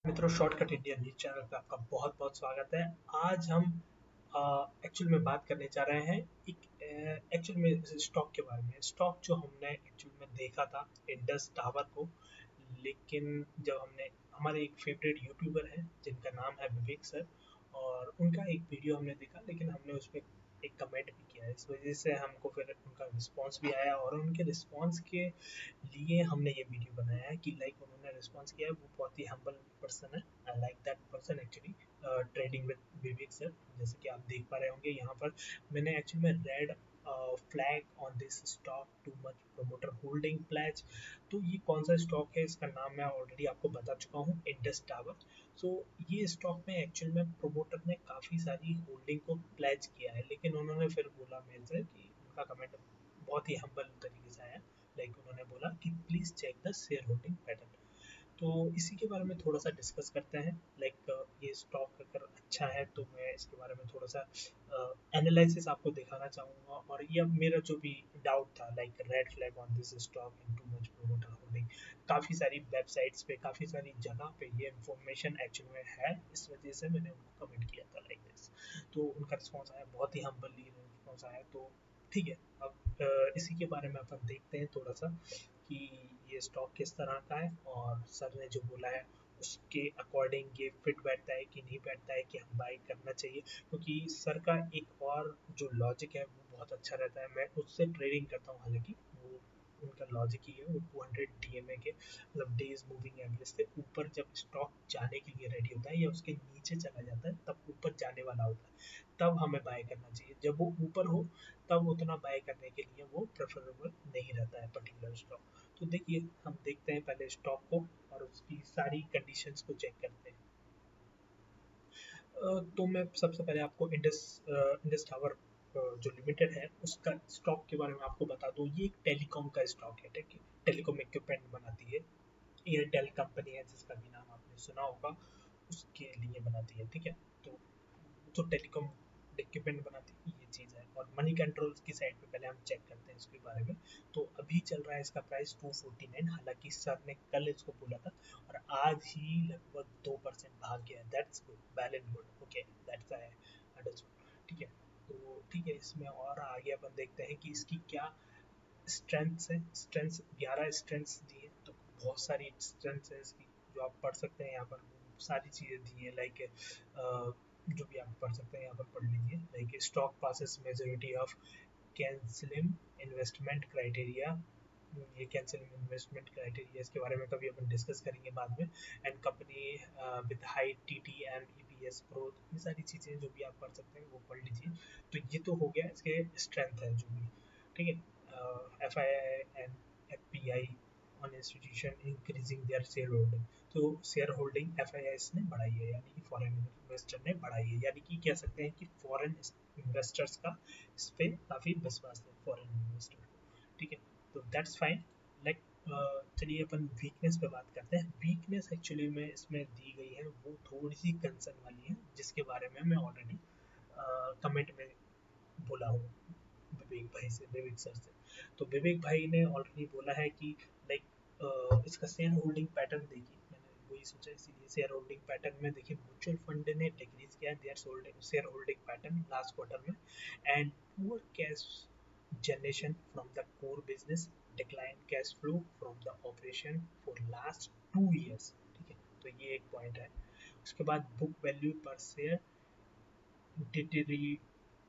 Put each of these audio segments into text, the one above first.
मित्रों, shortcut India news channel पे आपका बहुत बहुत स्वागत है। आज हम एक्चुअल में बात करने जा रहे हैं एक एक्चुअल में स्टॉक के बारे में। स्टॉक जो हमने एक्चुअल में देखा था इंडस टावर को, लेकिन जब हमने हमारे एक फेवरेट यूट्यूबर हैं जिनका नाम है विवेक सर, और उनका एक वीडियो हमने देखा, लेकिन हमने उस पर एक कमेंट भी किया। इस वजह से हमको फिर उनका रिस्पांस भी आया, और उनके रिस्पांस के लिए हमने ये वीडियो बनाया है कि लाइक उन्होंने रिस्पांस किया है। वो बहुत ही हम्बल पर्सन है। I like that person actually. Trading with Vivek sir, जैसे कि आप देख पा रहे होंगे यहाँ पर मैंने एक्चुअली में red flag on this stock too much promoter holding pledge. तो ये कौन सा स्टॉक है, इसका नाम मैं ऑलरेडी आपको बता चुका हूँ, इंडस टावर। सो ये स्टॉक में एक्चुअल में प्रोमोटर ने काफ़ी सारी होल्डिंग को प्लेज किया है, लेकिन उन्होंने फिर बोला मेरे से कि उनका कमेंट बहुत ही हम्बल तरीके से आया। लाइक उन्होंने बोला कि please check the share holding pattern. तो इसी के बारे में थोड़ा सा डिस्कस करते हैं। लाइक ये स्टॉक अगर अच्छा है तो मैं इसके बारे में थोड़ा सा एनालिसिस आपको दिखाना चाहूँगा, और ये मेरा जो भी डाउट था, like red flag on this stock in to much promoter holding, काफ़ी सारी वेबसाइट्स पे, काफ़ी सारी जगह पे ये इंफॉर्मेशन एक्चुअल में है। इस वजह से मैंने उनको कमेंट किया था लाइक दिस। तो उनका रिस्पॉन्स आया, बहुत ही हम्बली रिस्पॉन्स आया। तो ठीक है, अब इसी के बारे में अपन देखते हैं थोड़ा सा कि ये स्टॉक किस तरह का है, और सर ने जो बोला है उसके अकॉर्डिंग ये फिट बैठता है कि नहीं बैठता है, कि हम बाई करना चाहिए। क्योंकि सर का एक और जो लॉजिक है वो बहुत अच्छा रहता है। मैं उससे ट्रेडिंग करता हूँ, हालांकि वो उनका लॉजिक ही है। वो 200 डीएमए के मतलब डेज मूविंग एवरेज से ऊपर जब स्टॉक जाने के लिए रेडी होता है या उसके नीचे चला जाता है, तब ऊपर जाने वाला होता है, तब हमें बाय करना चाहिए। जब वो ऊपर हो तब उतना बाय करने के लिए वो प्रेफरेबल नहीं रहता है पर्टिकुलर स्टॉक। तो देखिए, हम देखते हैं पहले स्टॉक को और उसकी सारी कंडीशंस को चेक करते हैं। तो मैं सबसे पहले आपको इंडस टावर जो लिमिटेड है उसका स्टॉक के बारे में आपको बता दूं। ये एक टेलीकॉम का स्टॉक है, ठीक है। टेलीकॉम इक्विपमेंट बनाती है। एयरटेल कंपनी है जिसका भी नाम आपने सुना होगा, उसके लिए बनाती है, ठीक है। तो जो टेलीकॉम इक्विपमेंट बनाती है ये चीज़ है। और मनी कंट्रोल की साइड पे पहले हम चेक करते हैं इसके बारे में। तो अभी चल रहा है इसका प्राइस 249। हालांकि सर ने कल इसको बोला था, और आज ही लगभग 2% भाग गया। That's good, well and good, okay, that's I understood, ठीक है। तो ठीक है, इसमें और आगे अपन देखते हैं कि इसकी क्या स्ट्रेंथ्स है। स्ट्रेंथ्स 11 स्ट्रेंथ्स दी है, तो बहुत सारी स्ट्रेंथ्स है इसकी जो आप पढ़ सकते हैं यहाँ पर। सारी चीज़ें दी है, लाइक जो भी आप पढ़ सकते हैं यहाँ पर पढ़ लीजिए। Like stock passes majority of cancelling investment criteria. ये कैंसिलिंग इन्वेस्टमेंट क्राइटेरिया इसके बारे में कभी अपन डिस्कस करेंगे बाद में। And company with high tea and EPS growth, ये सारी चीज़ें जो भी आप पढ़ सकते हैं वो पढ़ लीजिए। तो ये तो हो गया इसके स्ट्रेंथ है जो भी, ठीक है। F I I and F P I on institution increasing there share holding. तो शेयर होल्डिंग एफ आई आई ने बढ़ाई है, यानी कि फॉरेन इन्वेस्टर ने बढ़ाई है, यानी कि कह सकते हैं कि फॉरेन इन्वेस्टर्स का इस पर काफ़ी विश्वास है, फॉरेन इन्वेस्टर को, ठीक है। तो दैट्स फाइन। लाइक चलिए अपन वीकनेस पे बात करते हैं। वीकनेस एक्चुअली में इसमें दी गई है वो थोड़ी सी कंसर्न वाली है, जिसके बारे में मैं ऑलरेडी कमेंट में बोला हूँ विवेक भाई से, विवेक सर से। तो विवेक भाई ने ऑलरेडी बोला है कि लाइक इसका शेयर होल्डिंग पैटर्न देखिए। मैंने वही सोचा, इसीलिए शेयर होल्डिंग पैटर्न में देखिए म्यूचुअल फंड ने डिक्रीज किया their share holding pattern last quarter में, and poor cash generation from the core business, decline cash flow from the operation for last 2 years, ठीक है। तो ये एक पॉइंट है। उसके बाद book value per share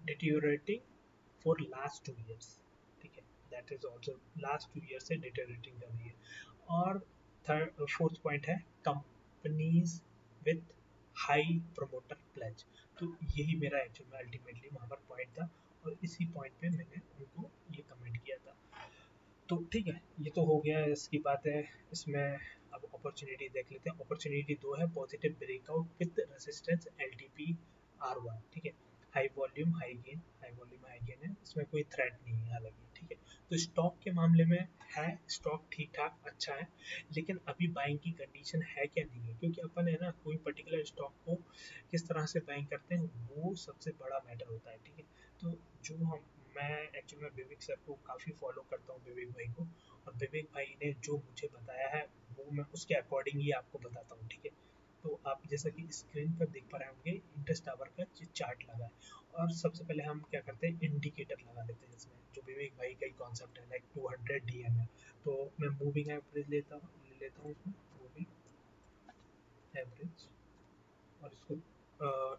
deteriorating for last 2 years, ठीक है। That is also last 2 years से डिटेरियोरेटिंग कर रही है। और थर्ड फोर्थ पॉइंट है companies with high promoter pledge. तो यही मेरा एक्चुअल में अल्टीमेटली वहाँ पर पॉइंट था, और इसी पॉइंट पे मैंने उनको ये कमेंट किया था। तो ठीक है, ये तो हो गया इसकी बात है। इसमें अब अपॉर्चुनिटी देख लेते हैं। अपॉर्चुनिटी दो है, positive breakout with resistance L T P R one, ठीक है। High volume high gain, high volume high gain है, इसमें कोई थ्रेट नहीं है हालांकि, ठीक है। तो स्टॉक के मामले में है, स्टॉक ठीक ठाक अच्छा है, लेकिन अभी बाइंग की कंडीशन है क्या नहीं है, क्योंकि अपन है ना कोई पर्टिकुलर स्टॉक को किस तरह से बाइंग करते हैं वो सबसे बड़ा मैटर होता है, ठीक है। तो जो हम मैं एक्चुअली में विवेक सर को काफ़ी फॉलो करता हूँ, विवेक भाई को। और विवेक भाई ने जो मुझे बताया है वो मैं उसके अकॉर्डिंग ही आपको बताता हूँ, ठीक है। तो जैसा कि स्क्रीन पर देख पा रहे होंगे इंटरेस्ट टावर का चार्ट लगा है। और सबसे पहले हम क्या करते हैं, इंडिकेटर लगा लेते हैं इसमें, जो विवेक भाई का ही कॉन्सेप्ट है, लाइक 200 डीएम है। तो मैं मूविंग एवरेज ले लेता हूँ उसमें, मूविंग एवरेज, और इसको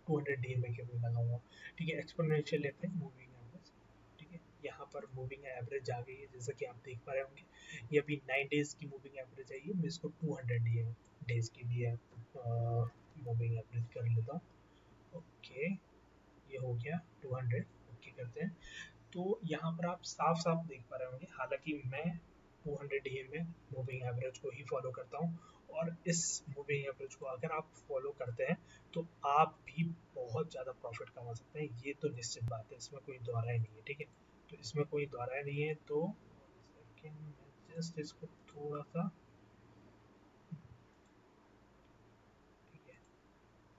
200 डीएम के में लगाऊंगा। ठीक है, एक्सपोनेंशियल लेते हैं मूविंग एवरेज। ठीक है, यहाँ पर मूविंग एवरेज आ गई है, जैसा कि आप देख पा रहे होंगे। ये अभी 9 डेज की मूविंग एवरेज आई है, मैं इसको 200 डेज के लिए मूविंग एवरेज कर लेता हूँ। ओके, ये हो गया 200। ओके करते हैं। तो यहाँ पर आप साफ साफ देख पा रहे होंगे, हालांकि मैं 200 डीएम में मूविंग एवरेज को ही फॉलो करता हूँ, और इस मूविंग एवरेज को अगर आप फॉलो करते हैं तो आप भी बहुत ज़्यादा प्रॉफिट कमा सकते हैं, ये तो निश्चित बात है, इसमें कोई दोहराई नहीं है। ठीक है, तो इसमें कोई दोहराई नहीं है। तो सेकंड मैं जस्ट इसको थोड़ा सा, ठीक है,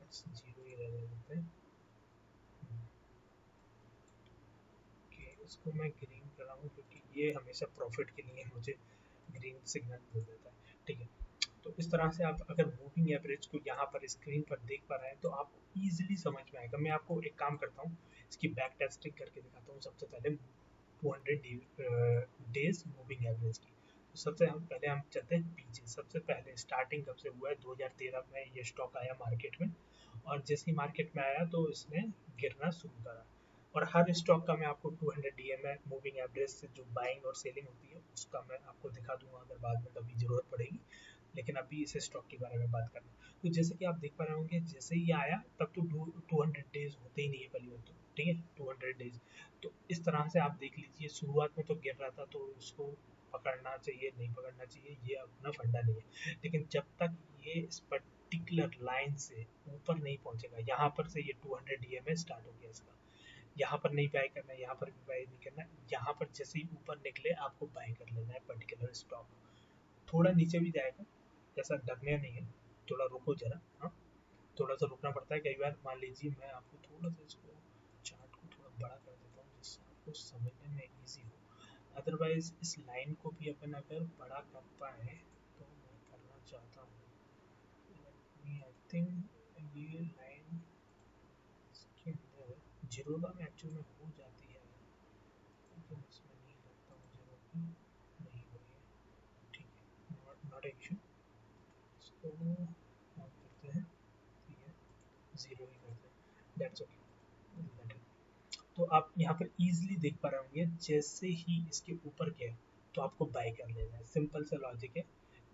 बस जीरो ही रहने देते हैं। कि इसको मैं ग्रीन कराऊँ, क्योंकि ये हमेशा प्रॉफिट के लिए मुझे ग्रीन सिग्नल मिल देता है। ठीक है, तो इस तरह से आप अगर मूविंग एवरेज को यहाँ पर स्क्रीन पर देख पा रहे हैं तो आपको ईजिली समझ में आएगा। मैं आपको एक काम करता हूँ, इसकी बैक टेस्टिंग करके दिखाता हूँ। सबसे पहले 200 डेज मूविंग एवरेज की, तो सबसे हम पहले हम चलते हैं पीछे। सबसे पहले स्टार्टिंग कब से हुआ है, 2013 में ये स्टॉक आया मार्केट में, और जैसे ही मार्केट में आया तो इसने गिरना शुरू करा। और हर स्टॉक का मैं आपको 200 डीएमए मूविंग एवरेज से जो बाइंग और सेलिंग होती है उसका मैं आपको दिखा दूंगा अगर बाद में कभी ज़रूरत पड़ेगी। लेकिन अभी इस स्टॉक के बारे में बात करना, तो जैसे कि आप देख पा रहे होंगे, जैसे ही आया तब तो 200 डेज होते ही नहीं है पहली बार तो। ठीक है, 200 डेज। तो इस तरह से आप देख लीजिए, शुरुआत में तो गिर रहा था, तो उसको पकड़ना चाहिए नहीं पकड़ना चाहिए ये अपना फंडा नहीं है। लेकिन जब तक ये इस पर्टिकुलर लाइन से ऊपर नहीं पहुंचेगा, यहाँ पर से ये 200 डीएमए स्टार्ट हो गया इसका, यहाँ पर नहीं बाय करना, यहाँ पर भी बाय नहीं करना, यहाँ पर जैसे ही ऊपर निकले आपको बाय कर लेना है पर्टिकुलर स्टॉक। थोड़ा नीचे भी जाएगा, ऐसा डरने नहीं है, थोड़ा रुको जरा। हाँ, थोड़ा सा रुकना पड़ता है कई बार। मान लीजिए मैं आपको थोड़ा सा इसको चार्ट को थोड़ा बड़ा कर देता हूँ, जिससे आपको समझने में ईजी हो। अदरवाइज इस लाइन को भी अपन अगर बड़ा कर पाए तो मैं करना चाहता हूँ। आई थिंक ये लाइन इसके अंदर जीरोधा में एक्चुअल में हो जाती है, लेकिन इसमें नहीं लगता मुझे वो नहीं हो रही है। ठीक है, नॉट इशू, इसको ऑन करते हैं। ठीक है, ज़ीरो ही करते हैं, दैट्स ओके। तो आप यहाँ पर इजीली देख पा रहे होंगे, जैसे ही इसके ऊपर गया तो आपको बाय कर लेना है। सिंपल सा लॉजिक है।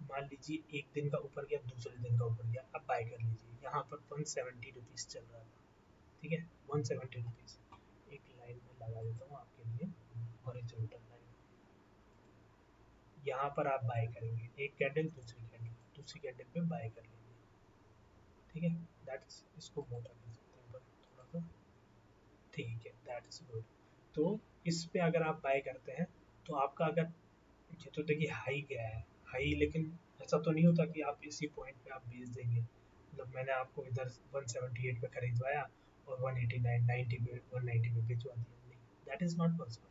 मान लीजिए एक दिन का ऊपर गया, दूसरे दिन का ऊपर गया, अब बाय कर लीजिए। यहाँ पर 170 रुपीज़ चल रहा था। ठीक है, 170 रुपीज़। एक लाइन में लगा देता हूँ आपके लिए, हॉरिजॉन्टल लाइन। यहाँ पर आप बाय करेंगे, एक कैंडल दूसरी कैंडल पे बाय कर लेंगे। ठीक है, दैट्स, इसको मोटा कर सकते हैं थोड़ा सा। ठीक है, दैट्स गुड। तो इस पे अगर आप बाय करते हैं तो आपका अगर, ये तो देखिए हाई गया है, हाई, लेकिन ऐसा तो नहीं होता कि आप इसी पॉइंट पे आप बेच देंगे। मतलब मैंने आपको इधर 178 पे खरीदवाया और 189 90 पे 190 पे बेचवा दिया, नहीं, दैट इज नॉट पॉसिबल।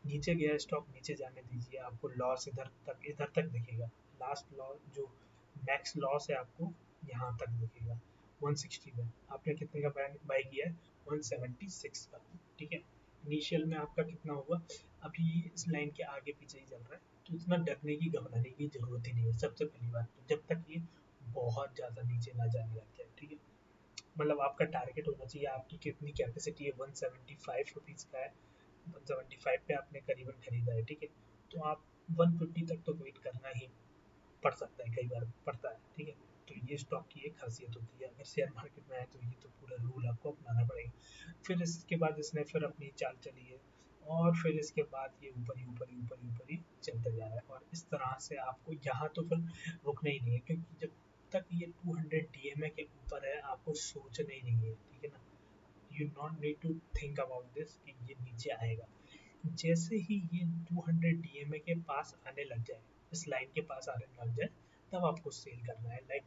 नीचे गया स्टॉक, नीचे जाने दीजिए, आपको लॉस इधर तक दिखेगा। लास्ट लॉस जो मैक्स लॉस है आपको यहाँ तक दिखेगा, 160 में। आपने कितने का बाय किया है, 176 का। ठीक है, इनिशियल में आपका कितना होगा, अभी इस लाइन के आगे पीछे ही चल रहा है, तो इतना डरने की घबराने की जरूरत ही नहीं है। सबसे पहली बात तो जब तक ये बहुत ज़्यादा नीचे ना जाने लग जाए। ठीक है, मतलब आपका टारगेट होना चाहिए, आपकी कितनी कैपेसिटी है, 175 रुपीज़ का है, 175 पे आपने करीबन खरीदा है। ठीक है, तो आप 150 तक तो वेट करना ही पड़ सकता है, कई बार पड़ता है। ठीक है, तो ये स्टॉक की एक खासियत होती है, अगर शेयर मार्केट में आए तो ये तो पूरा रूल आपको अपनाना पड़ेगा। फिर इसके बाद इसने फिर अपनी चाल चली है, और फिर इसके बाद ये ऊपर ही चलता जा रहा है, और इस तरह से आपको यहाँ तो फिर रुकना ही नहीं है, क्योंकि जब तक ये 200 डीएमए के ऊपर है आपको सोचना ही नहीं है। ठीक है ना, you not need to think about this कि ये नीचे आएगा। जैसे ही ये 200 डीएमए के पास आने लग जाए, इस लाइन के पास आने लग जाए, तब आपको सेल करना है। लाइक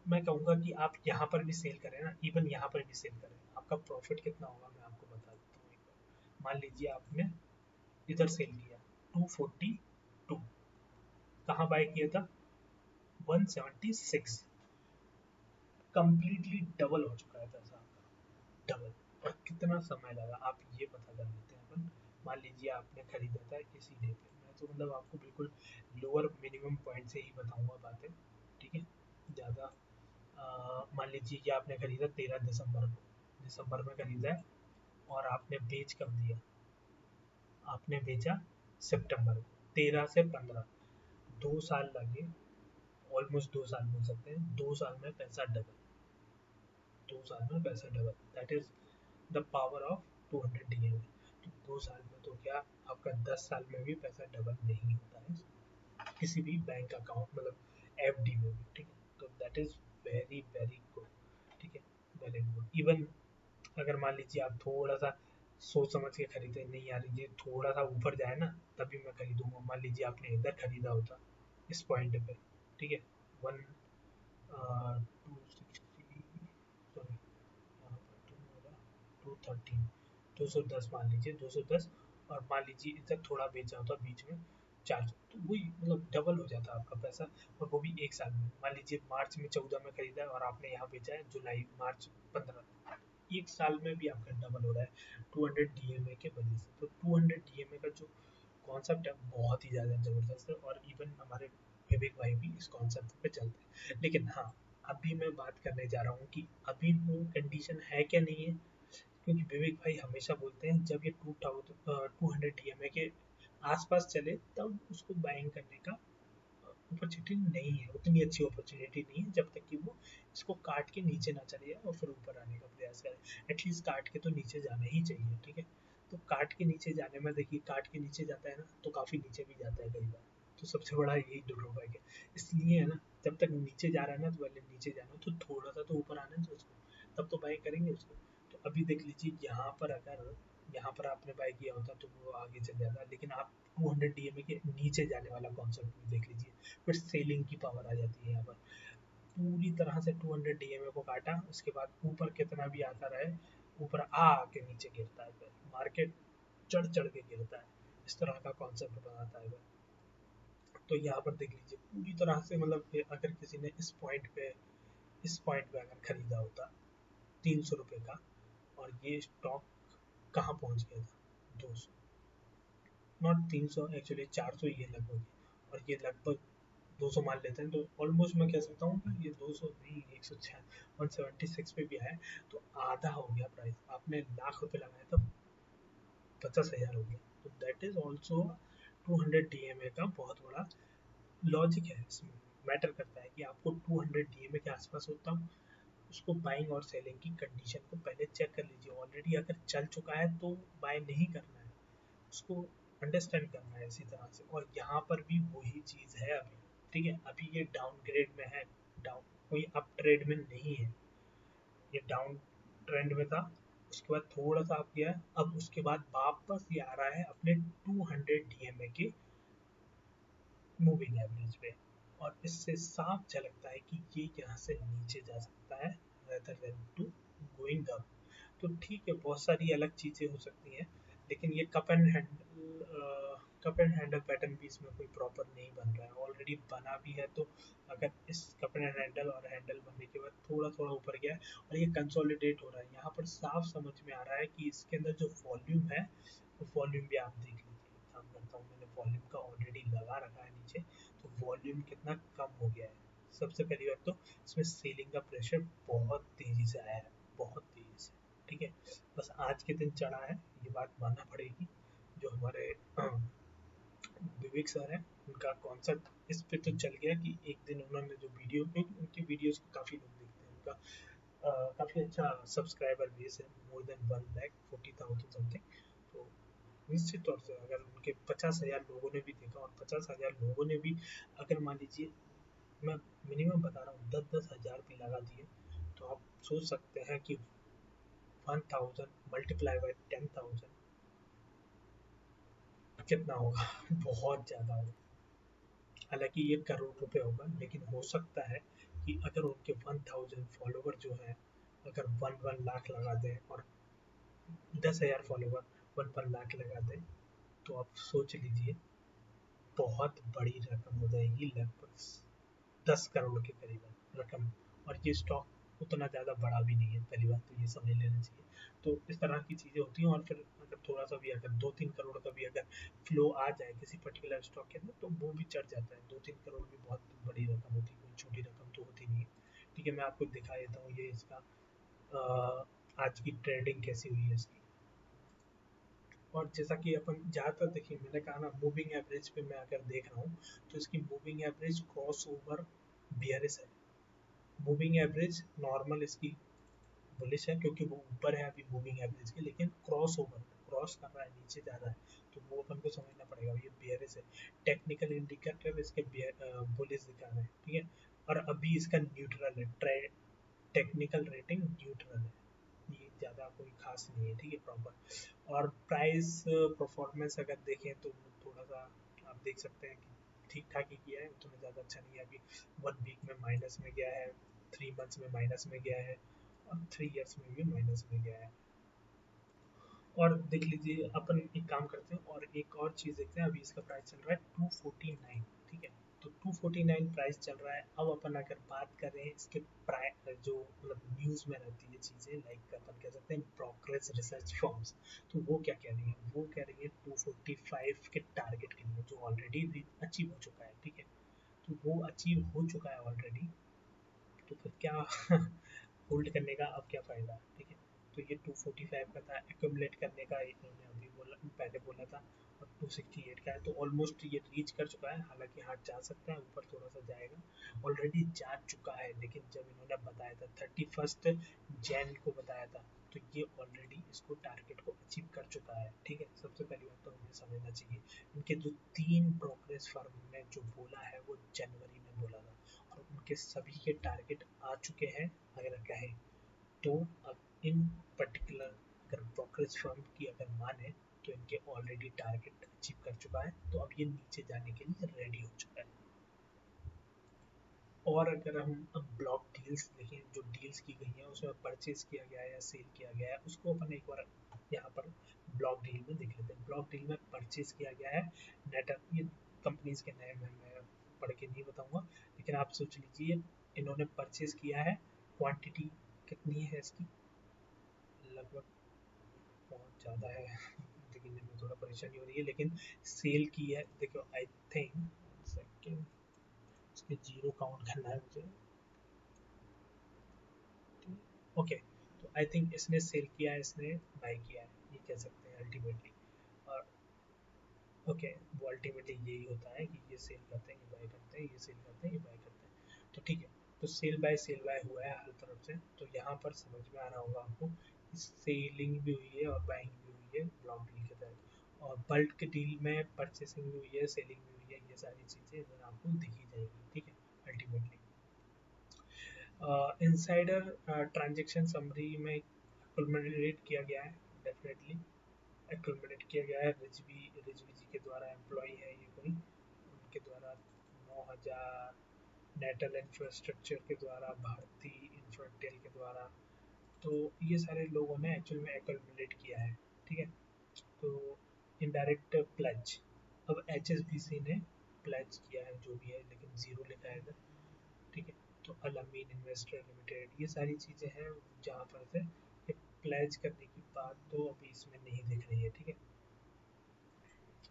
मैं कहूँगा कि आप यहाँ पर भी सेल करें ना, इवन यहाँ पर भी सेल करें, आपका प्रॉफिट कितना होगा मैं आपको बता देता हूँ एक बार। मान लीजिए आपने इधर सेल किया 242, कहाँ बाय किया था, 176, कंप्लीटली डबल हो चुका है पैसा आपका, डबल। और कितना समय लगा आप ये पता कर लेते हैं अपन। मान लीजिए आपने खरीदा था इसी डे पे, मैं तो मतलब आपको बिल्कुल लोअर मिनिमम पॉइंट से ही बताऊंगा बातें, ठीक है। ज़्यादा मान लीजिए कि आपने खरीदा 13 दिसंबर को, दिसंबर में खरीदा है, और आपने बेच कब दिया, आपने बेचा सितंबर को, 13 से 15, 2 साल लगे, ऑलमोस्ट 2 साल बोल सकते हैं, 2 साल में पैसा डबल, 2 साल में पैसा double, that is the power of 200 DMA। तो 2 साल में तो क्या, आपका 10 साल में भी पैसा डबल नहीं होता है किसी भी बैंक अकाउंट, मतलब FD में भी, ठीक है। तो that is very very good, ठीक है, वेरी गुड। इवन अगर मान लीजिए आप थोड़ा सा सोच समझ के खरीदे, नहीं यार ये थोड़ा सा ऊपर जाए ना तभी मैं खरीदूंगा, मान लीजिए आपने इधर खरीदा होता इस पॉइंट पे, ठीक है, 260, सॉरी, 213, 210 मान लीजिए, 210, और मान लीजिए इधर थोड़ा बेचा होता बीच में 400, तो वही मतलब डबल हो जाता आपका पैसा। और वो भी एक साल में, मान लीजिए मार्च में 14 में खरीदा है और आपने यहाँ बेचा है जुलाई मार्च 15, एक साल में भी आपका डबल हो रहा है 200 DMA के वजह से। तो 200 DMA का जो कॉन्सेप्ट है बहुत ही ज़्यादा ज़बरदस्त है, और इवन हमारे विवेक भाई भी इस कॉन्सेप्ट पे चलते हैं। लेकिन हाँ, अभी मैं बात करने जा रहा हूँ कि अभी वो कंडीशन है क्या नहीं है, क्योंकि विवेक भाई हमेशा बोलते हैं जब ये 200 DMA के आसपास चले तब उसको बाइंग करने का अपॉर्चुनिटी नहीं है, उतनी अच्छी अपॉर्चुनिटी नहीं है जब तक कि वो इसको काट के नीचे ना चले जाए और फिर ऊपर आने का प्रयास करें। एटलीस्ट काट के तो नीचे जाना ही चाहिए, ठीक है। तो काट के नीचे जाने में देखिए, काट के नीचे जाता है ना तो काफ़ी नीचे भी जाता है कई बार, तो सबसे बड़ा यही ड्रॉबैक है। इसलिए है ना, जब तक नीचे जा रहा है ना तो पहले नीचे जाना, तो थोड़ा सा तो ऊपर आना है उसको, तब तो बाय करेंगे उसको। तो अभी देख लीजिए यहाँ पर, अगर यहाँ पर आपने बाय किया होता तो वो आगे चल जाता, लेकिन आप 200 DMA के नीचे जाने वाला कॉन्सेप्ट भी देख लीजिए, फिर सेलिंग की पावर आ जाती है यहाँ पर। पूरी तरह से 200 DMA को काटा, उसके बाद ऊपर कितना भी आता रहे, ऊपर के नीचे गिरता है, फिर मार्केट चढ़ चढ़ के गिरता है, इस तरह का कॉन्सेप्ट बनाता है। तो यहाँ पर देख लीजिए पूरी तरह से, मतलब कि अगर किसी ने इस पॉइंट पे अगर खरीदा होता 300 रुपये का, और ये स्टॉक कहाँ पहुँच गया था, 200, नॉट 300, एक्चुअली 400 ही है लगभग, और ये लगभग 200 मान लेते हैं, तो ऑलमोस्ट मैं कह सकता हूँ कि ये 200 नहीं, 176 पे भी आया, तो आधा हो गया प्राइस। आपने लाख रुपए लगाया था, 50,000 हो गया। तो दैट इज ऑल्सो 200 DMA का बहुत बड़ा लॉजिक है इसमें। मैटर करता है कि आपको 200 DMA के आसपास होता हूँ, उसको बाइंग और सेलिंग की कंडीशन को पहले चेक कर लीजिए। ऑलरेडी अगर चल चुका है तो बाय नहीं करना है, उसको अंडरस्टैंड करना है इसी तरह से। और यहाँ पर भी वही चीज़ है अभी, ठीक है। अभी ये डाउनग्रेड में है, डाउन, कोई अप ट्रेड में नहीं है, ये डाउन ट्रेंड में था, उसके बाद थोड़ा सा अप गया, अब उसके बाद वापस ये आ रहा है अपने 200 DMA के मूविंग एवरेज पे। और इससे साफ झलकता है कि ये यहाँ से नीचे जा सकता है rather than to going up। तो ठीक है, बहुत सारी अलग चीज़ें हो सकती हैं, लेकिन ये कप एंड हैंडल पैटर्न भी इसमें कोई प्रॉपर नहीं बन रहा है, ऑलरेडी बना भी है। तो अगर इस कप एंड हैंडल और हैंडल बनने के बाद थोड़ा थोड़ा ऊपर गया है और ये कंसोलिडेट हो रहा है, यहाँ पर साफ समझ में आ रहा है कि इसके अंदर जो वॉल्यूम है, वो वॉल्यूम भी आप देख लीजिए। एक काम करता हूँ, मैंने वॉल्यूम का ऑलरेडी लगा रखा है नीचे, तो वॉल्यूम कितना कम हो गया है। सबसे पहली बात तो इसमें सेलिंग का प्रेशर बहुत तेजी से आया है, बहुत तेजी से, ठीक है। बस आज के दिन चढ़ा है, ये बात मानना पड़ेगी। जो हमारे विवेक सर हैं, उनका कॉन्सेप्ट इस पे तो चल गया कि एक दिन उन्होंने जो वीडियो, क्योंकि उनकी वीडियोस को काफ़ी लोग देखते हैं, उनका काफ़ी अच्छा सब्सक्राइबर बेस है, मोर देन 1,40,000 समथिंग। तो निश्चित तौर से अगर उनके 50,000 लोगों ने भी देखा, और 50,000 लोगों ने भी अगर मान लीजिए, मैं मिनिमम बता रहा हूँ, 10-10 हज़ार भी लगा दिए, तो आप सोच सकते हैं कि 1000 मल्टीप्लाई बाई 10,000 कितना होगा। बहुत ज़्यादा होगा। हालांकि ये करोड़ रुपए होगा, लेकिन हो सकता है कि अगर उनके 1000 फॉलोवर जो है, अगर 1 लाख लगा दें, और 10,000 फॉलोवर 1 लाख लगा दें, तो आप सोच लीजिए बहुत बड़ी रकम हो जाएगी, लगभग 10 करोड़ के करीब रकम। और ये स्टॉक उतना ज़्यादा बड़ा भी नहीं है, पहली बात तो ये समझ लेना चाहिए। तो इस तरह की चीज़ें होती हैं, और फिर अगर थोड़ा सा भी, अगर 2-3 करोड़ का भी अगर फ्लो आ जाए किसी पर्टिकुलर स्टॉक के अंदर, तो वो भी चढ़ जाता है। 2-3 करोड़ भी बहुत बड़ी रकम होती है, कोई छोटी रकम तो होती नहीं है। ठीक है, मैं आपको दिखा देता हूँ ये इसका आज की ट्रेडिंग कैसी हुई है इसकी। और जैसा कि अपन ज़्यादातर देखिए, मैंने कहा ना, मूविंग एवरेज पे मैं अगर देख रहा हूँ तो इसकी moving average cross over bearish है। मूविंग एवरेज नॉर्मल इसकी बुलिश है क्योंकि वो ऊपर है अभी मूविंग एवरेज के, लेकिन क्रॉस ओवर, क्रॉस कर रहा है, नीचे जा रहा है, तो वो अपन को समझना पड़ेगा ये बियरिश है। टेक्निकल इंडिकेटर इसके बुलिश दिखा रहे हैं, ठीक है। और अभी इसका न्यूट्रल है, टेक्निकल रेटिंग न्यूट्रल है, ये ज़्यादा कोई खास नहीं है, ठीक है, प्रॉपर। और प्राइस परफॉर्मेंस अगर देखें तो थोड़ा सा आप देख सकते हैं कि ठीक ठाक ही किया है, उतना ज़्यादा अच्छा नहीं है। अभी 1 वीक में माइनस में गया है, 3 मंथ्स में माइनस में गया है, और 3 इयर्स में भी माइनस में गया है। और देख लीजिए, अपन एक काम करते हैं और एक और चीज़ देखते हैं। अभी इसका प्राइस चल रहा है 249, ठीक है। तो 249 प्राइस चल रहा है। अब अपन अगर बात करें इसके प्राइस, जो मतलब न्यूज़ में रहती है चीज़ें, लाइक अपन कह सकते हैं ब्रोकरेज रिसर्च फर्म्स, तो वो क्या कह रही है, वो कह रही है 245 के टारगेट के लिए, जो ऑलरेडी अचीव हो चुका है, ठीक है। तो वो अचीव हो चुका है ऑलरेडी, तो फिर क्या होल्ड करने का अब क्या फ़ायदा, ठीक है। तो ये 245 का था, एक्यूमुलेट करने का इन्होंने अभी बोला, पहले बोला था। और 268 का है, तो ऑलमोस्ट ये रीच कर चुका है। हालांकि हाथ जा सकता है, ऊपर थोड़ा सा जाएगा, ऑलरेडी जा चुका है। लेकिन जब इन्होंने बताया था 31 जैन को बताया था, तो ये ऑलरेडी इसको टारगेट को अचीव कर चुका है, ठीक है। सबसे पहली बात तो हमें समझना चाहिए, इनके जो 3 ब्रोकरेज फर्म ने जो बोला है वो जनवरी में बोला था, और उनके सभी के टारगेट आ चुके हैं अगर कहें तो। अब इन पर्टिकुलर अगर ब्रोकरेज फर्म की अगर माने, तो इनके ऑलरेडी टारगेट अचीव कर चुका है, तो अब ये नीचे जाने के लिए रेडी हो चुका है। और अगर हम अब ब्लॉक डील्स देखें, जो डील्स की गई हैं उसमें परचेज किया गया है या सेल किया गया है, उसको अपन एक बार यहाँ पर ब्लॉक डील में देख लेते हैं। ब्लॉक डील में परचेज किया गया है नेटर, ये कंपनीज के नेम है, मैं पढ़ के नहीं बताऊंगा, लेकिन आप सोच लीजिए इन्होंने परचेज किया है। क्वांटिटी कितनी है इसकी, लगभग बहुत ज़्यादा है, देखने में थोड़ा परेशानी हो रही है, लेकिन सेल की है, देखो आई थिंक सेकेंड, इसके जीरो काउंट करना है मुझे। ओके, तो आई थिंक इसने सेल किया है, इसने बाय किया है, ये कह सकते हैं अल्टीमेटली। और ओके, वो अल्टीमेटली यही होता है कि ये सेल करते हैं, ये बाय करते हैं, ये सेल करते हैं, ये बाय करते हैं, तो ठीक है। तो सेल बाय हुआ है हर तरफ से, तो यहाँ पर समझ में आ रहा होगा आपको, सेलिंग भी हुई है और बाइंग भी हुई है ब्लॉक डील के तहत। और बल्क डील में परचेसिंग भी हुई है, सेलिंग भी हुई है, ये सारी चीज़ें इधर आपको दिखी जाएगी, ठीक है, अल्टीमेटली। इनसाइडर ट्रांजेक्शन समरी में एक्यूमुलेट किया गया है, डेफिनेटली एक्यूमुलेट किया गया है। रिजवी जी के द्वारा एम्प्लॉय है ये कोई, उनके द्वारा 9,000, नेटल इंफ्रास्ट्रक्चर के द्वारा, भारती इंफ्राटेल के द्वारा, तो ये सारे लोगों ने एक्चुअल में एक्यूमुलेट किया है, ठीक है। तो इनडायरेक्ट प्लेज, अब एच ने प्लेज किया है जो भी है, लेकिन ज़ीरो लिखा है इधर, ठीक है। तो अलामीन इन्वेस्टर लिमिटेड, ये सारी चीज़ें हैं जहाँ पर से ये प्लेज करने की बात तो अभी इसमें नहीं दिख रही है, ठीक है।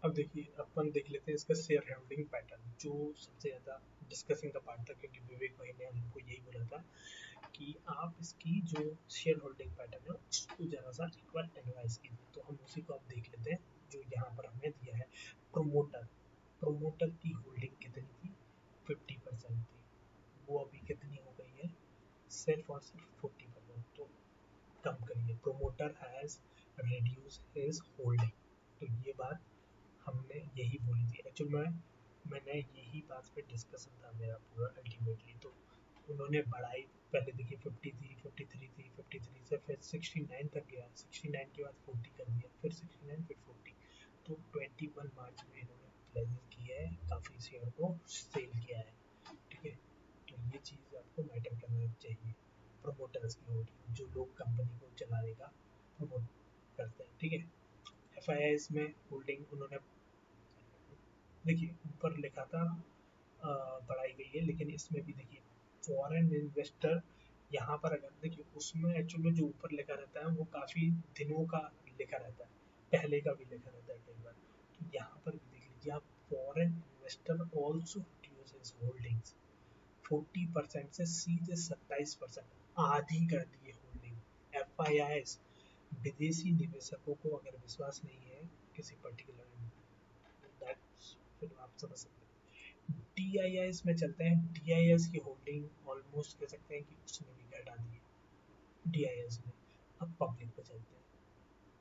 अब देखिए, अपन देख लेते हैं इसका शेयर होल्डिंग पैटर्न, जो सबसे ज़्यादा डिस्कसिंग का पार्ट था, क्योंकि विवेक भाई ने हमको यही बोला था कि आप इसकी जो शेयर होल्डिंग पैटर्न है उसको ज़रा सा एक बार एनालाइज कीजिए। तो हम उसी को अब देख लेते हैं, जो यहाँ पर हमें दिया है। प्रोमोटर, प्रोमोटर की होल्डिंग कितनी थी, 50% थी, वो अभी कितनी हो गई है, सिर्फ और सिर्फ 40%। तो कम करिए, promoter has reduce his holding, तो ये बात हमने यही बोली थी एक्चुअल में, मैंने यही बात पे डिस्कशन था मेरा पूरा अल्टीमेटली। तो उन्होंने बढ़ाई, पहले देखिए 50 थी, 53 थी, 53 से फिर 69 तक गया, 69 के बाद 40 कर दिया, फिर 69, फिर 40। तो 21 मार्च में इन्होंने प्लेजिंग की है, काफ़ी शेयर को सेल किया है, ठीक है। तो ये चीज़ आपको मैटर करना चाहिए। प्रमोटर्स की होगी, जो लोग कंपनी को चलाने का प्रमोट करते हैं, ठीक है। एफ में होल्डिंग उन्होंने, देखिए ऊपर लिखा था बढ़ाई गई है, लेकिन इसमें भी देखिए फॉरेन इन्वेस्टर यहाँ पर अगर देखिए उसमें एक्चुअल में जो ऊपर लिखा रहता है वो काफ़ी दिनों का लिखा रहता है, पहले का भी लिखा रहता है कई बार। तो यहाँ पर भी देख लीजिए आप, foreign investor also reduces holdings 40% से सीधे 27%, आधी कर दी है होल्डिंग। एफ विदेशी निवेशकों को अगर विश्वास नहीं है किसी पर्टिकुलर, दैट्स फिर आप समझ सकते हैं। डीआईएस में चलते हैं। डीआईएस की होल्डिंग ऑलमोस्ट कह सकते हैं कि उसने भी घटा दी है डीआईएस ने। अब पब्लिक पे चलते हैं।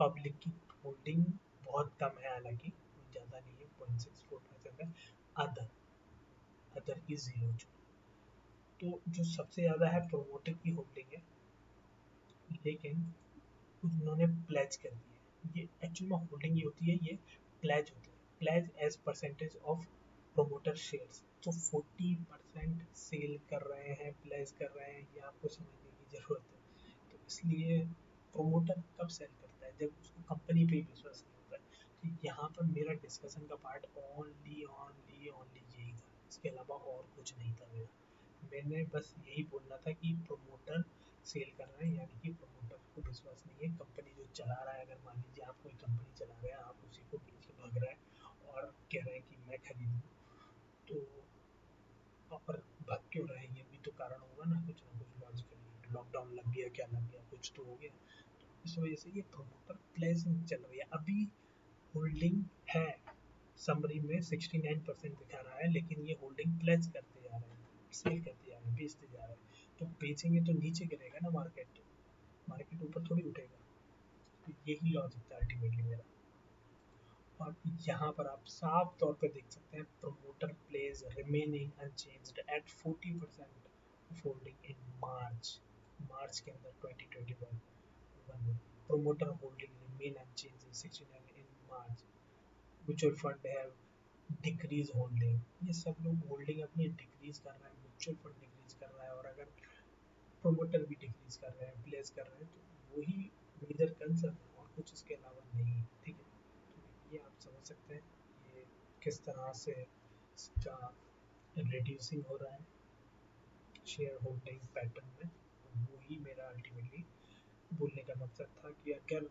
पब्लिक की होल्डिंग बहुत कम है, हालांकि ज़्यादा नहीं है, 0.64% है। अदर अदर की जीरो। तो जो सबसे ज़्यादा है प्रोमोटर की होल्डिंग है, लेकिन उन्होंने प्लेज कर दी है। ये एक्चुअल में होल्डिंग ही होती है, ये प्लेज होती है। Pledge as percentage of promoter shares. तो 40% सेल कर रहे हैं, प्लेज कर रहे हैं, ये आपको समझने की ज़रूरत है। तो इसलिए प्रोमोटर कब सेल करता है, जब उसको कंपनी पे ही विश्वास नहीं होता है। तो यहाँ पर मेरा डिस्कशन का पार्ट ओनली ओनली ओनली यही था, इसके अलावा और कुछ नहीं था मेरा। मैंने बस यही बोलना था कि प्रमोटर सेल कर रहे हैं, यानी कि प्रमोटर को विश्वास नहीं है कंपनी जो चला रहा है। अगर मान लीजिए आप कोई कंपनी चला रहे हैं, आप उसी को बेच के भाग रहे हैं और कह रहे हैं कि मैं खरीदूँ, तो और भाग क्यों रहे हैं, ये भी तो कारण होगा ना कुछ लॉजिकली। लॉकडाउन लग गया, क्या लग गया, कुछ तो हो गया। तो इस वजह से ये प्रमोटर प्लेसिंग चल रही है अभी। होल्डिंग है, समरी में 69% दिखा रहा है, लेकिन ये होल्डिंग प्लेस करते जा रहे हैं, सेल करते जा रहे हैं, बेचते जा रहे हैं। तो बेचेंगे तो नीचे गिरेगा ना मार्केट, मार्केट ऊपर थोड़ी उठेगा। तो यही लॉजिक था अल्टीमेटली मेरा। और यहाँ पर आप साफ तौर पर देख सकते हैं promoter pledge remaining unchanged at 40% holding in March. March के अंदर 2021 promoter holding remain unchanged 69 in March. Mutual fund है डिक्रीज होल्डिंग, ये सब लोग होल्डिंग अपनी डिक्रीज कर रहे हैं, म्यूचुअल फंड डिक्रीज कर रहा है, और अगर प्रोमोटर भी डिक्रीज कर रहे हैं, प्लेस कर रहे हैं, तो वही मेजर कंसर्न है और कुछ इसके अलावा नहीं है। ठीक है, तो ये आप समझ सकते हैं ये किस तरह से इसका रिड्यूसिंग हो रहा है शेयर होल्डिंग पैटर्न में। तो वही मेरा अल्टीमेटली बोलने का मकसद था कि अगर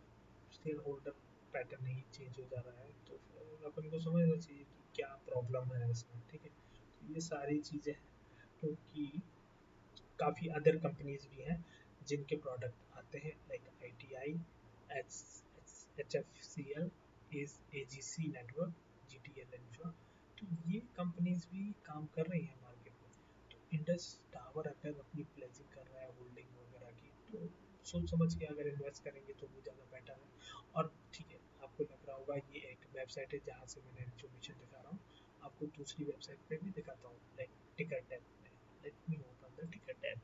शेयर होल्डर पैटर्न नहीं चेंज हो जा रहा है तो फिर अपन को समझना चाहिए कि क्या प्रॉब्लम है इसमें। ठीक है, तो ये सारी चीज़ें हैं, क्योंकि काफ़ी अदर कंपनीज भी हैं जिनके प्रोडक्ट आते हैं, like I T I, H F C L, A G C network, G T L infra. तो ये कंपनीज भी काम कर रही हैं मार्केट में। तो इंडस टावर अगर अपनी प्लेजिंग कर रहा है होल्डिंग वगैरह की, तो सोच समझ के अगर इन्वेस्ट करेंगे तो वो ज़्यादा बेटर है। और ठीक है, आपको लग रहा होगा ये एक वेबसाइट है जहाँ से मैंने इन्फॉर्मेशन दिखा रहा हूँ, आपको दूसरी वेबसाइट पे भी दिखाता हूँ, लाइक टिकर टैब में। लेट मी ओपन द टिकर टैब।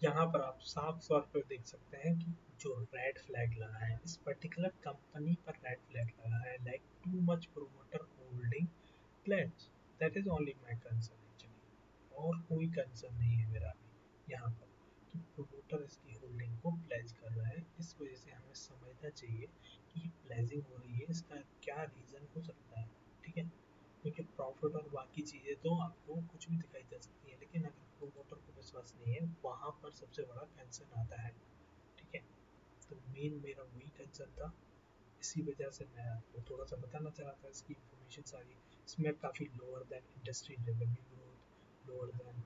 यहाँ पर आप साफ तौर पर देख सकते हैं कि जो रेड फ्लैग लगा है, इस पर्टिकुलर कंपनी पर रेड फ्लैग लगा है, like too much promoter holding pledge. That is only my concern actually, और कोई कंसर्न नहीं है मेरा अभी यहाँ पर कि प्रोमोटर इसकी होल्डिंग को प्लेज कर रहा है। इस वजह से हमें समझना चाहिए कि प्लेजिंग हो रही है, इसका क्या रीज़न हो सकता है। ठीक है, क्योंकि प्रॉफिट और बाकी चीज़ें तो आपको कुछ भी दिखाई दे सकती है, लेकिन अगर प्रोमोटर को विश्वास नहीं है, वहाँ पर सबसे बड़ा कंसर्न आता है। ठीक है, तो मेन मेरा वही कंसर्न था, इसी वजह से मैं आपको थोड़ा सा बताना चाह रहा था। इसकी इंफॉर्मेशन सारी इसमें काफ़ी lower than industry revenue growth, lower than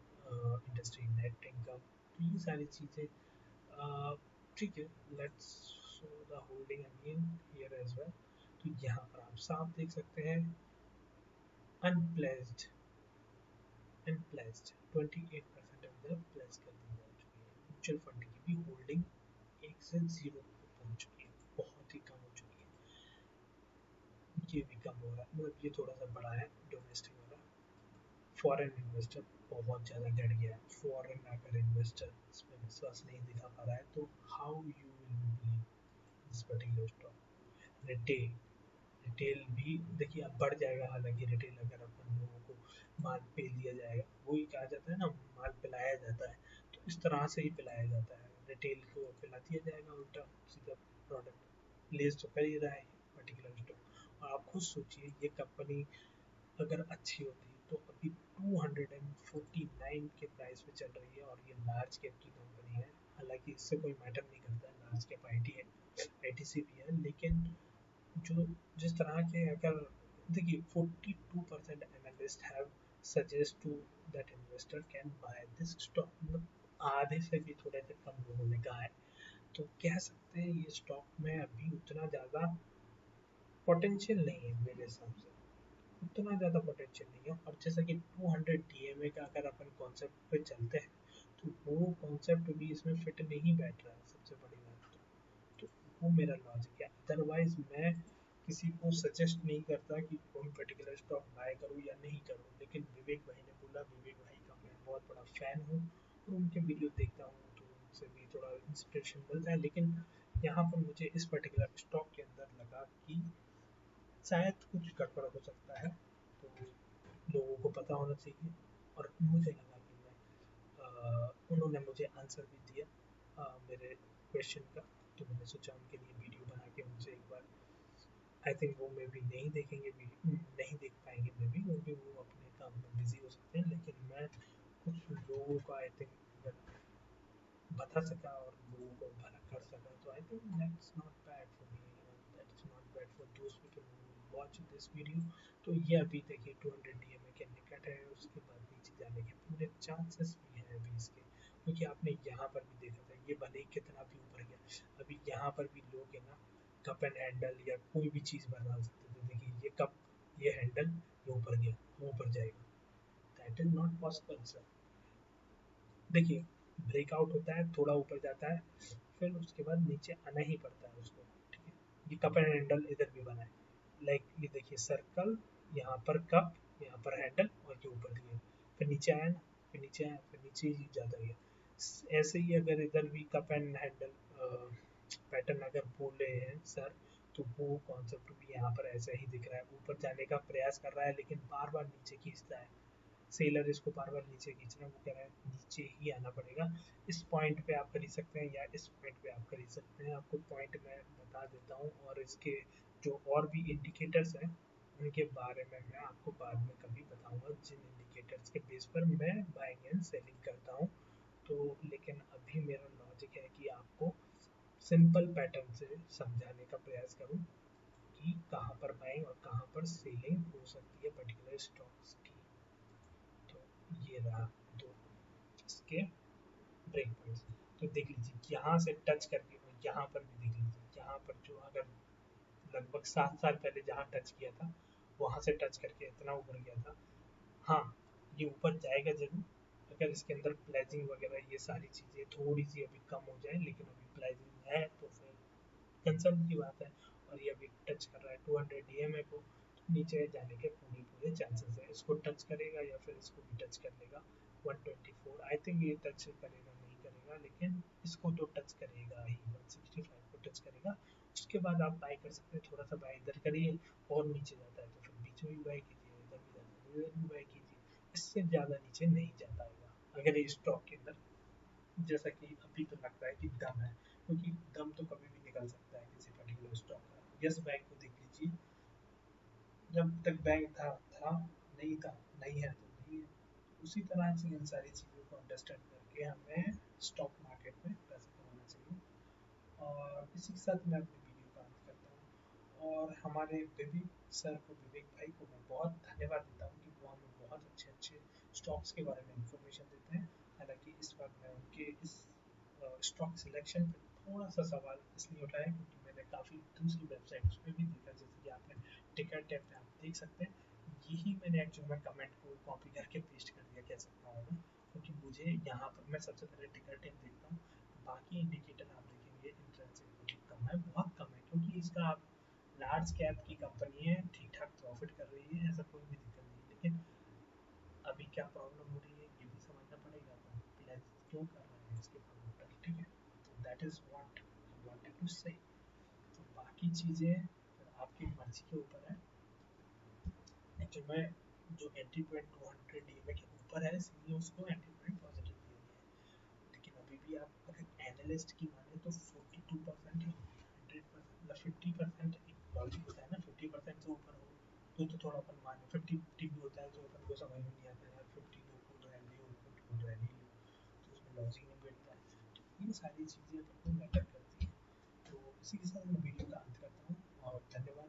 industry net income, तो ये सारी चीज़ें। ठीक है, let's show the holding again here as well. तो यहाँ पर आप साफ देख सकते हैं अनप्लेस्ड अनप्लेस्ड 28% अंदर प्लेस कर दी जा चुकी है। म्यूचुअल फंड की भी होल्डिंग एक से जीरो पे पहुंच चुकी है, बहुत ही कम हो चुकी है। ये भी कम हो रहा है, मतलब ये थोड़ा सा बड़ा है डोमेस्टिक वाला। फॉरेन इन्वेस्टर बहुत ज़्यादा घट गया है। फॉरेन अगर इन्वेस्टर इस पर विश्वास नहीं दिखा पा रहा है, तो how you will believe this particular stock. Retail retail भी देखिए अब बढ़ जाएगा, हालांकि रिटेल अगर अपन लोगों को माल पे दिया जाएगा, वही कहा जाता है ना, माल पिलाया जाता है, तो इस तरह से ही पिलाया जाता है। रिटेल को पिला दिया जाएगा उल्टा सीधा प्रोडक्ट, प्लेस तो कर ही रहा है पर्टिकुलर स्टॉक। और आप खुद सोचिए, ये कंपनी अगर अच्छी होती तो अभी 249 के प्राइस पे चल रही है और ये लार्ज कैप की कंपनी है। हालांकि इससे कोई मैटर नहीं करता है, लार्ज कैप आईटी है, आईटीसी भी है, लेकिन जो जिस तरह के अगर देखिए 42% analyst have suggest to that investor can buy this stock, मतलब आधे से भी थोड़े से कम लोगों ने कहा है। तो कह सकते हैं ये स्टॉक में अभी उतना ज़्यादा पोटेंशियल नहीं है मेरे हिसाब से, उतना ज़्यादा पोटेंशियल नहीं है। और जैसा कि 200 डीएमए का अगर अपन कॉन्सेप्ट पे चलते हैं तो वो कॉन्सेप्ट भी इसमें फिट नहीं बैठ रहा है, सबसे बड़ी बात तो वो मेरा लॉजिक है। अदरवाइज मैं किसी को सजेस्ट नहीं करता कि कोई पर्टिकुलर स्टॉक बाय करूँ या नहीं करूँ, लेकिन विवेक भाई ने बोला, विवेक भाई का मैं बहुत बड़ा फैन हूँ और उनके वीडियो देखता हूँ तो उनसे भी थोड़ा इंस्पिरेशन मिलता है। लेकिन यहाँ पर मुझे इस पर्टिकुलर स्टॉक के अंदर लगा कि शायद कुछ गड़बड़ हो सकता है, तो लोगों को पता होना चाहिए। और मुझे लगा कि उन्होंने मुझे आंसर भी दिया मेरे क्वेश्चन का, तो मैंने सोचा उनके लिए वीडियो बना के उनसे एक बार, आई थिंक वो मे भी नहीं देखेंगे वीडियो, नहीं देख पाएंगे मे भी, क्योंकि वो अपने काम में बिजी हो सकते हैं, लेकिन मैं कुछ लोगों का आई थिंक बता सका और लोगों को भला कर सका, तो I think that's not bad for me, that's not bad for those people who watch this video. तो ये अभी देखिए 200 डीएमए के निकट है, उसके बाद नीचे जाने के पूरे चांसेस भी हैं अभी इसके, क्योंकि आपने यहाँ पर भी देखा था, ये भले ही कितना भी ऊपर गया, अभी यहाँ पर भी लोग है ना कप एंड हैंडल या कोई भी चीज़ बना सकते थे। देखिए ये कप, ये हैंडल, ये ऊपर गया, वो ऊपर जाएगा, that is not possible sir. देखिए ब्रेकआउट होता है, थोड़ा ऊपर जाता है, फिर उसके बाद नीचे आना ही पड़ता है उसको, ठीक है। ये कप एंड हैंडल इधर भी बना है, लाइक ये देखिए सर्कल, यहाँ पर कप, यहाँ पर हैंडल और ये ऊपर दिया, फिर नीचे आया ना, फिर नीचे आया, फिर नीचे ही जाता गया। ऐसे ही अगर इधर भी कप एंड हैंडल पैटर्न अगर बोल रहे हैं सर, तो वो कॉन्सेप्ट भी यहाँ पर ऐसा ही दिख रहा है, ऊपर जाने का प्रयास कर रहा है लेकिन बार बार नीचे खींचता है। सेलर इसको बार बार नीचे खींच रहे हैं, वो कह रहा है नीचे ही आना पड़ेगा। इस पॉइंट पे आप खरीद सकते हैं या इस पॉइंट पे आप खरीद सकते हैं, आपको पॉइंट मैं बता देता हूँ, और इसके जो और भी इंडिकेटर्स हैं उनके बारे में मैं आपको बाद में कभी बताऊंगा, जिन इंडिकेटर्स के बेस पर मैं बाइंग एंड सेलिंग करता हूँ। तो लेकिन अभी मेरा लॉजिक है कि आपको सिंपल पैटर्न से समझाने का प्रयास करूँ कि कहाँ पर बाइंग और कहाँ पर सेलिंग हो सकती है पर्टिकुलर स्टॉक्स की। तो ये रहा दो इसके ब्रेक पॉइंट्स। तो देख लीजिए यहाँ से टच करके, और यहाँ पर भी देख लीजिए, यहाँ पर जो अगर लगभग 7 साल पहले जहाँ टच किया था, वहाँ से टच करके इतना ऊपर गया था। हाँ, ये ऊपर जाएगा जरूर अगर इसके अंदर प्लेजिंग वगैरह ये सारी चीज़ें थोड़ी सी अभी कम हो जाए, लेकिन अभी प्लेजिंग है तो फिर कंसर्न की बात है। और ये अभी टच कर रहा है 200 डीएमए को, तो नीचे जाने के पूरे पूरे चांसेस है, इसको टच करेगा या फिर इसको भी टच कर लेगा। 124 आई थिंक ये टच करेगा नहीं करेगा, लेकिन इसको तो टच करेगा ही, 165 को टच करेगा। उसके बाद आप बाय कर सकते हैं, थोड़ा सा बाय इधर करिए, और नीचे जाता है तो फिर बीच में भी बाय कीजिए, इधर भी जाता है तो इधर भी बाय कीजिए, इससे ज़्यादा नीचे नहीं जा पाएगा अगर ये स्टॉक के अंदर, जैसा कि अभी तो लगता है कि दम है, क्योंकि दम तो कभी भी निकल सकता है किसी पर्टिकुलर स्टॉक का। यस बैंक को देख लीजिए, जब तक बैंक था नहीं था, नहीं है तो नहीं है। उसी तरह से इन सारी चीज़ों को अंडरस्टैंड करके हमें स्टॉक मार्केट में पैसा कमाना चाहिए। और इसी के साथ मैं अपनी वीडियो का अंत करता हूँ, और हमारे विवेक सर को, विवेक भाई को मैं बहुत धन्यवाद देता हूँ कि वो हमें बहुत अच्छे अच्छे स्टॉक्स के बारे में इंफॉर्मेशन देते हैं। हालांकि इस बार मैं उनके इस स्टॉक सिलेक्शन पे थोड़ा सा सवाल इसलिए उठाया क्योंकि मैंने काफ़ी दूसरी वेबसाइट्स पे भी देखा, जैसे कि आपने टिकर टैब पे आप देख सकते हैं, यही मैंने एक्चुअली में कमेंट को कॉपी करके पेस्ट कर दिया कह सकता हूँ मैं, क्योंकि मुझे यहाँ पर मैं सबसे पहले टिकर टैब देखता हूँ, बाकी इंडिकेटर आप देखेंगे इंट्रिंसिक कम है, बहुत कम है, क्योंकि इसका आप लार्ज कैप की कंपनी है, ठीक ठाक प्रॉफिट कर रही है, ऐसा कोई भी दिक्कत नहीं, लेकिन अभी क्या प्रॉब्लम हो रही है ये भी समझना पड़ेगा, तो प्लान क्यों कर रहे हैं इसके प्रमोटर, ठीक है। तो that is what I wanted to say. तो बाकी चीज़ें फिर आपकी मर्जी के ऊपर है। एक्चुअली में जो एंट्री पॉइंट 200 डीएमए के ऊपर है, इसलिए उसको एंट्री पॉइंट पॉजिटिव दिया गया है, लेकिन अभी भी आप अगर एनालिस्ट की माने तो 42% 100%, मतलब 50% एक लॉजिक होता है ना, 50% से ऊपर हो तो थोड़ा अपन माने, 50-50 भी होता है तो अपन को समझ में नहीं आता है यार लॉजिक नहीं बैठता है। तो ये सारी चीज़ें अपन को मैटर करती है। तो इसी के साथ मैं वीडियो का अंत करता हूँ और धन्यवाद।